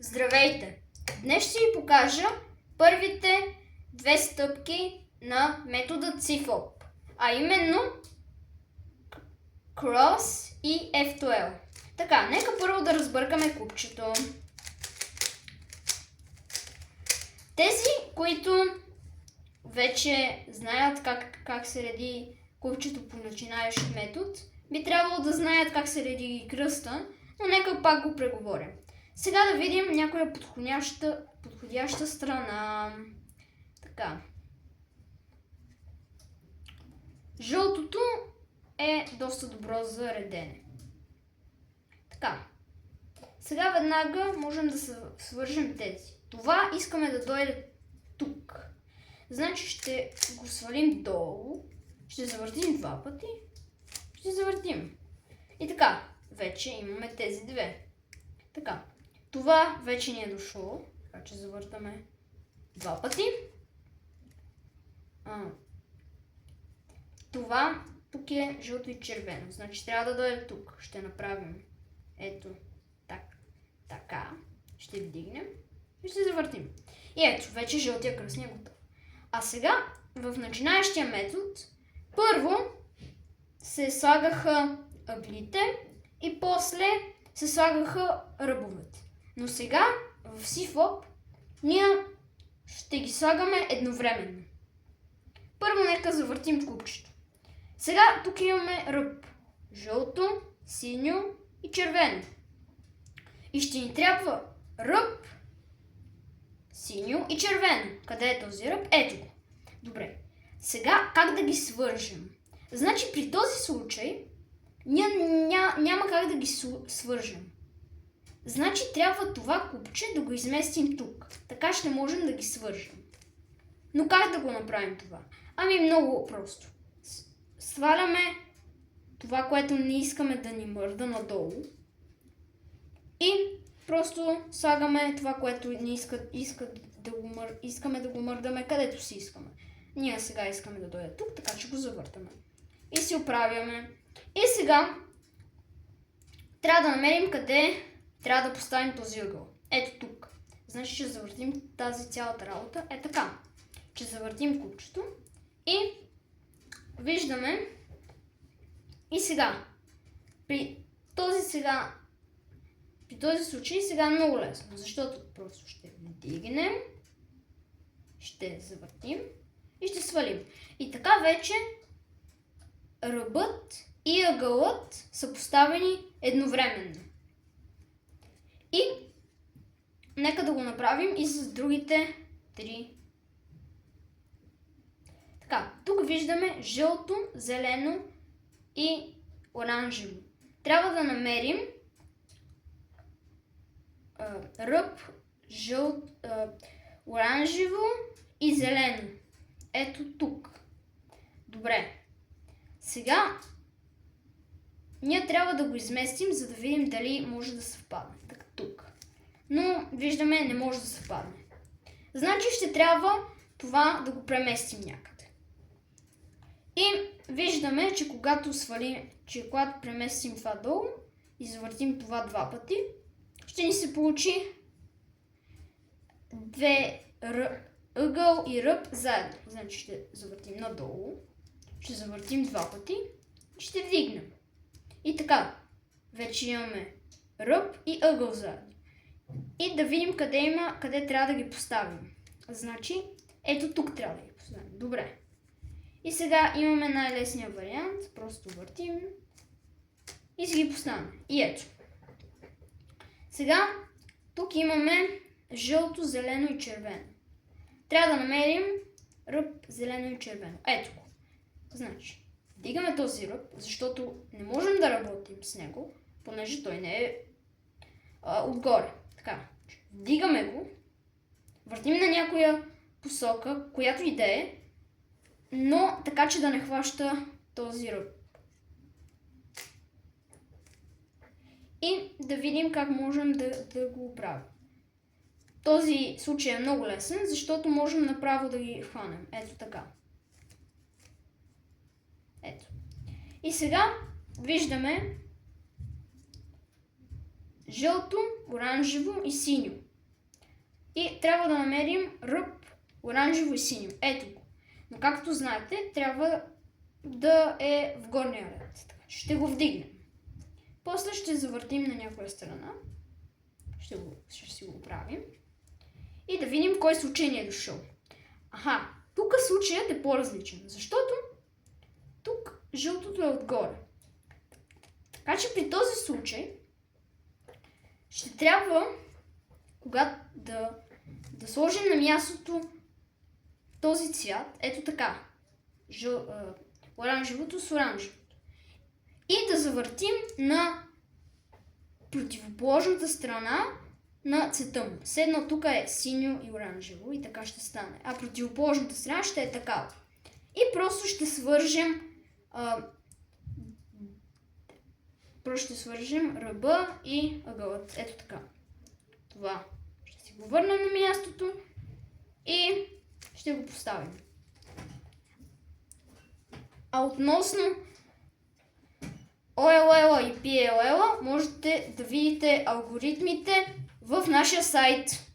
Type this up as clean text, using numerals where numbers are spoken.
Здравейте! Днес ще ви покажа първите две стъпки на метода CFOP, а именно Cross и F2L. Така, нека първо да разбъркаме купчето. Тези, които вече знаят как се реди купчето по начинаещ метод, би трябвало да знаят как се реди кръста, но нека пак го преговорим. Сега да видим някоя подходяща страна. Така. Жълтото е доста добро за редене. Така. Сега веднага можем да свържем тези. Това искаме да дойде тук. Значи ще го свалим долу. Ще завъртим два пъти. Ще завъртим. И така. Вече имаме тези две. Така. Това вече ни е дошло. Така че завъртаме два пъти. Това тук е жълто и червено. Значи трябва да дойде тук. Ще направим ето така. Ще вдигнем и ще завъртим. И ето, вече жълтия кръст ни е готов. А сега в начинаещия метод първо се слагаха ъглите и после се слагаха ръбовете. Но сега в CFOP ние ще ги слагаме едновременно. Първо нека завъртим купчето. Сега тук имаме ръб. Жълто, синьо и червено. И ще ни трябва ръб, синьо и червено. Къде е този ръб? Ето го. Добре. Сега как да ги свържем? Значи при този случай ние няма как да ги свържем. Значи трябва това купче да го изместим тук. Така ще можем да ги свържем. Но как да го направим това? Ами много просто. Сваляме това, което не искаме да ни мърда надолу. И просто слагаме това, което не искаме да го мърдаме където си искаме. Ние сега искаме да дойде тук, така че го завъртаме. И си оправяме. И сега трябва да намерим къде трябва да поставим този ъгъл. Ето тук. Значи ще завъртим тази цялата работа. Е така. Ще завъртим купчето и виждаме. И сега. При този случай сега е много лесно, защото просто ще вдигнем, ще завъртим и ще свалим. И така вече ръбът и ъгълът са поставени едновременно. И нека да го направим и с другите три. Така, тук виждаме жълто, зелено и оранжево. Трябва да намерим ръб, оранжево и зелено. Ето тук. Добре. Сега ние трябва да го изместим, за да видим дали може да съвпадне. Така, тук. Но виждаме, не може да съвпадне. Значи ще трябва това да го преместим някъде. И виждаме, че когато преместим това долу и завъртим това два пъти, ще ни се получи ъгъл и ръб заедно. Значи ще завъртим надолу, ще завъртим два пъти и ще вдигнем. И така, вече имаме ръб и ъгъл заедно. И да видим къде трябва да ги поставим. Значи, ето тук трябва да ги поставим. Добре. И сега имаме най-лесния вариант. Просто въртим и си ги поставяме. И ето. Сега, тук имаме жълто, зелено и червено. Трябва да намерим ръб, зелено и червено. Ето го. Значи, вдигаме този ръб, защото не можем да работим с него, понеже той не е отгоре. Така, вдигаме го, въртим на някоя посока, която и да е, но така, че да не хваща този ръб. И да видим как можем да го оправим. Този случай е много лесен, защото можем направо да ги хванем. Ето така. Ето. И сега виждаме жълто, оранжево и синьо. И трябва да намерим ръб оранжево и синьо. Ето го. Но както знаете, трябва да е в горния ред. Така, ще го вдигнем. После ще завъртим на някоя страна. Ще си го правим. И да видим кой случай ни е дошъл. Аха, тук случаят е по-различен, защото тук жълтото е отгоре. Така че при този случай ще трябва, когато да сложим на мястото този цвят, ето така, оранжевото с оранжевото. И да завъртим на противоположната страна на цвета му. Седно тук е синьо и оранжево и така ще стане. А противоположната страна ще е такава. И просто ще свържем ръба и ъгълът. Ето така. Това ще си го върнем на мястото и ще го поставим. А относно OLL и PLL можете да видите алгоритмите в нашия сайт.